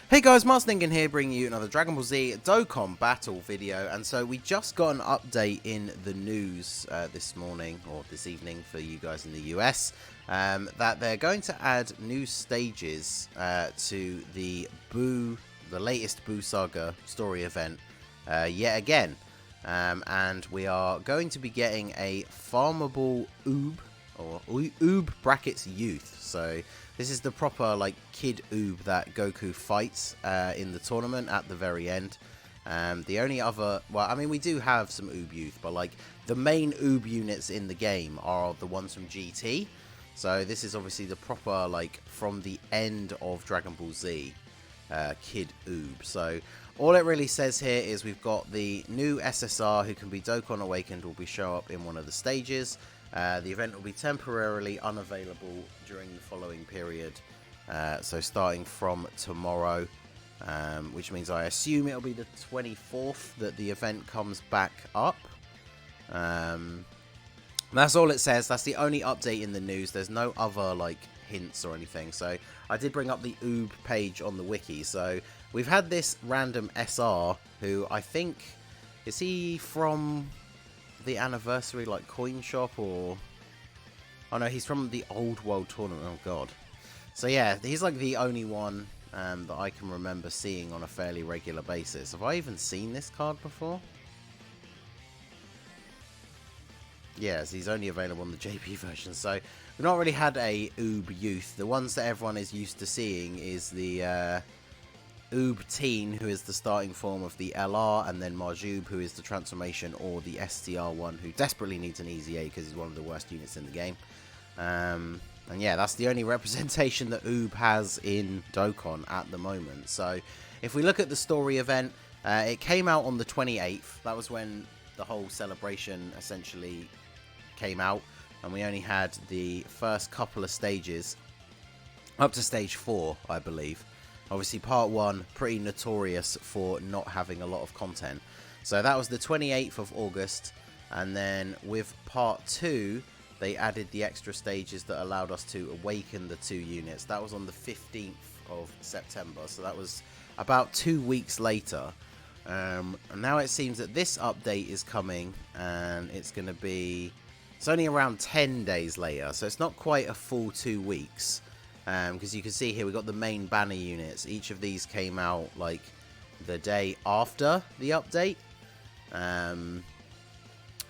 Hey guys, Marsningen here, bringing you another Dragon Ball Z Dokkan battle video. And so we just got an update in the news this morning, or this evening for you guys in the US, that they're going to add new stages to the latest Buu Saga story event yet again. And we are going to be getting a Farmable Uub, or Uub brackets Youth. So this is the proper, like, kid Uub that Goku fights in the tournament at the very end. The only other... Well, I mean, we do have some Uub Youth, but, like, the main Uub units in the game are the ones from GT. So this is obviously the proper, like, from the end of Dragon Ball Z kid Uub. So all it really says here is we've got the new SSR who can be Dokkan Awakened will show up in one of the stages. The event will be temporarily unavailable during the following period, so starting from tomorrow, which means I assume it'll be the 24th that the event comes back up. That's all it says. That's the only update in the news. There's no other, like, hints or anything. So I did bring up the Uub page on the wiki. So we've had this random SR who I think, is he from the anniversary, like, coin shop, or... Oh no, he's from the old world tournament. Oh god. So yeah, he's like the only one that I can remember seeing on a fairly regular basis. Have I even seen this card before? Yes, he's only available on the JP version. So we've not really had a Uub Youth. The ones that everyone is used to seeing is the Uub Teen, who is the starting form of the LR, and then Marjube, who is the transformation or the STR one, who desperately needs an easy A because he's one of the worst units in the game. And yeah, that's the only representation that Uub has in Dokkan at the moment. So if we look at the story event, it came out on the 28th. That was when the whole celebration essentially came out, and we only had the first couple of stages up to stage 4, I believe. Obviously, part 1, pretty notorious for not having a lot of content. So that was the 28th of August. And then with part 2, they added the extra stages that allowed us to awaken the 2 units. That was on the 15th of September. So that was about 2 weeks later. And now it seems that this update is coming, and it's going to be... It's only around 10 days later. So it's not quite a full 2 weeks. Because you can see here, we've got the main banner units. Each of these came out, like, the day after the update.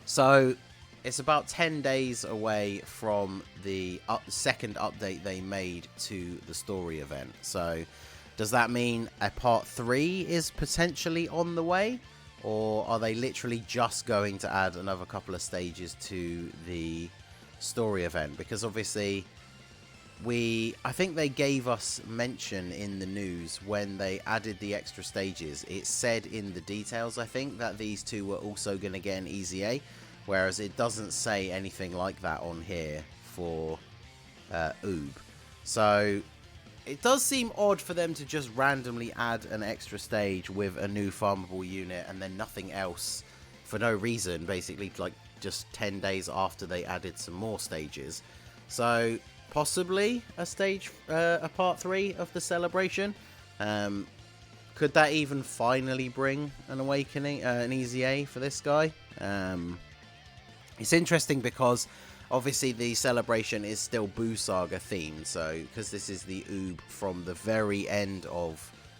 So it's about 10 days away from the second update they made to the story event. So does that mean a part 3 is potentially on the way? Or are they literally just going to add another couple of stages to the story event? Because obviously... I think they gave us mention in the news when they added the extra stages. It said in the details, I think, that these 2 were also going to get an easy A, whereas it doesn't say anything like that on here for Uub. So it does seem odd for them to just randomly add an extra stage with a new farmable unit and then nothing else for no reason, basically, like just 10 days after they added some more stages. So... possibly a part 3 of the celebration. Could that even finally bring an awakening, an easy A for this guy? It's interesting because obviously the celebration is still Buu Saga themed, so because this is the Uub from the very end of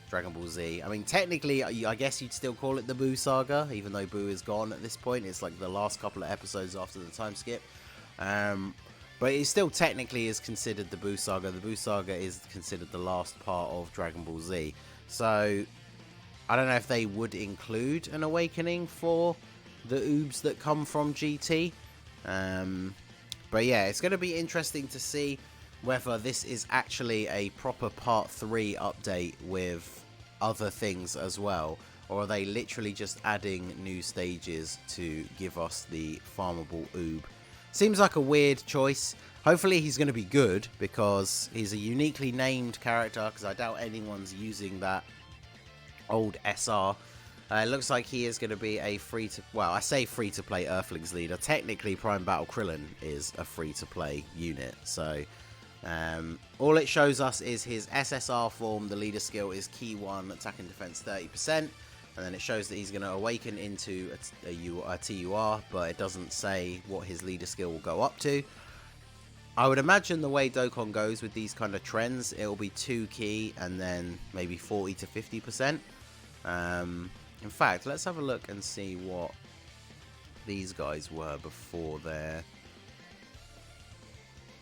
Dragon Ball Z. I mean, technically, I guess you'd still call it the Buu Saga, even though Buu is gone at this point. It's like the last couple of episodes after the time skip. But it still technically is considered the Buu Saga. The Buu Saga is considered the last part of Dragon Ball Z. So, I don't know if they would include an awakening for the Oobs that come from GT. But yeah, it's going to be interesting to see whether this is actually a proper part 3 update with other things as well. Or are they literally just adding new stages to give us the Farmable Uub? Seems like a weird choice. Hopefully he's going to be good, because he's a uniquely named character, because I doubt anyone's using that old SR. It looks like he is going to be a well, I say free-to-play Earthlings leader. Technically, Prime Battle Krillin is a free-to-play unit, so All it shows us is his SSR form. The leader skill is key 1, attack and defense 30%. And then it shows that he's going to awaken into a TUR, but it doesn't say what his leader skill will go up to. I would imagine the way Dokkan goes with these kind of trends, it'll be 2 key and then maybe 40 to 50%. In fact, let's have a look and see what these guys were before their...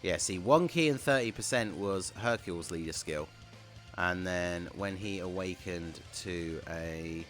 Yeah, see, 1 key and 30% was Hercule's leader skill. And then when he awakened to a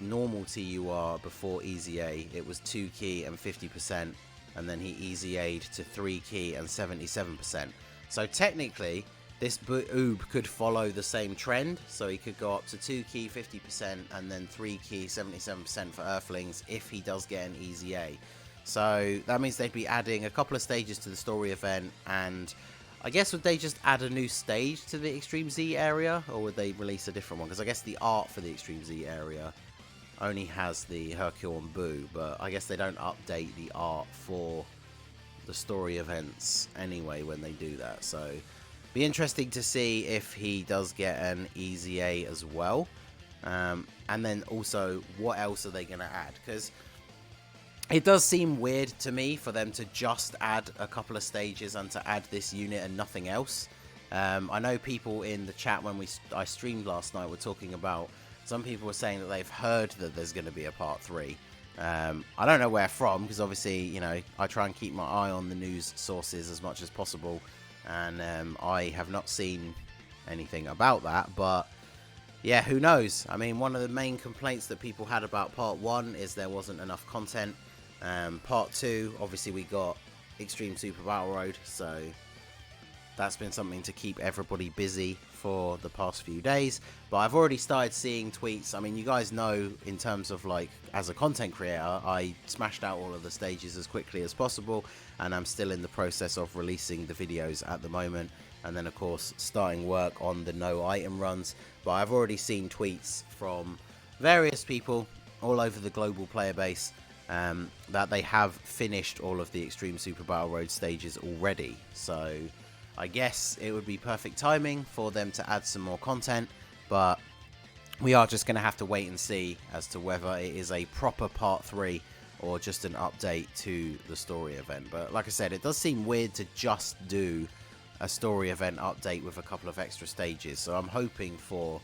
normal TUR before Easy A, it was 2 key and 50%. And then he Easy A'd to 3 key and 77%. So technically, this Uub could follow the same trend. So he could go up to 2 key 50% and then 3 key 77% for Earthlings if he does get an Easy A. So that means they'd be adding a couple of stages to the story event, and I guess would they just add a new stage to the Extreme Z area, or would they release a different one? Because I guess the art for the Extreme Z area only has the Hercule and Boo, but I guess they don't update the art for the story events anyway when they do that. So be interesting to see if he does get an Easy A as well, and then also what else are they going to add, because it does seem weird to me for them to just add a couple of stages and to add this unit and nothing else. I know people in the chat when I streamed last night were talking about, some people were saying that they've heard that there's going to be a part 3. I don't know where from, because obviously, you know, I try and keep my eye on the news sources as much as possible, and I have not seen anything about that, but yeah, who knows? I mean, one of the main complaints that people had about part 1 is there wasn't enough content. Part 2, obviously we got Extreme Super Battle Road, so that's been something to keep everybody busy for the past few days. But I've already started seeing tweets. I mean, you guys know, in terms of like, as a content creator, I smashed out all of the stages as quickly as possible, and I'm still in the process of releasing the videos at the moment, and then of course starting work on the no item runs. But I've already seen tweets from various people all over the global player base that they have finished all of the Extreme Super Battle Road stages already. So I guess it would be perfect timing for them to add some more content, but we are just going to have to wait and see as to whether it is a proper part 3 or just an update to the story event. But like I said, it does seem weird to just do a story event update with a couple of extra stages, so I'm hoping for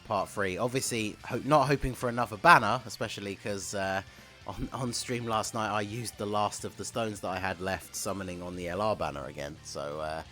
part 3. Obviously not hoping for another banner, especially because on stream last night I used the last of the stones that I had left summoning on the LR banner again. So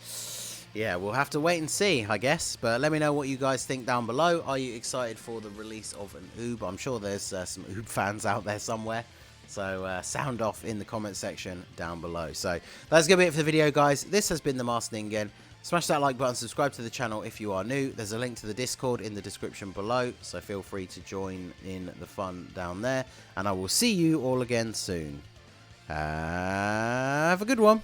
yeah, we'll have to wait and see, I guess. But let me know what you guys think down below. Are you excited for the release of an Uub? I'm sure there's some Uub fans out there somewhere. So sound off in the comment section down below. So that's going to be it for the video, guys. This has been the Master Ningen. Smash that like button, subscribe to the channel if you are new. There's a link to the Discord in the description below, so feel free to join in the fun down there. And I will see you all again soon. Have a good one.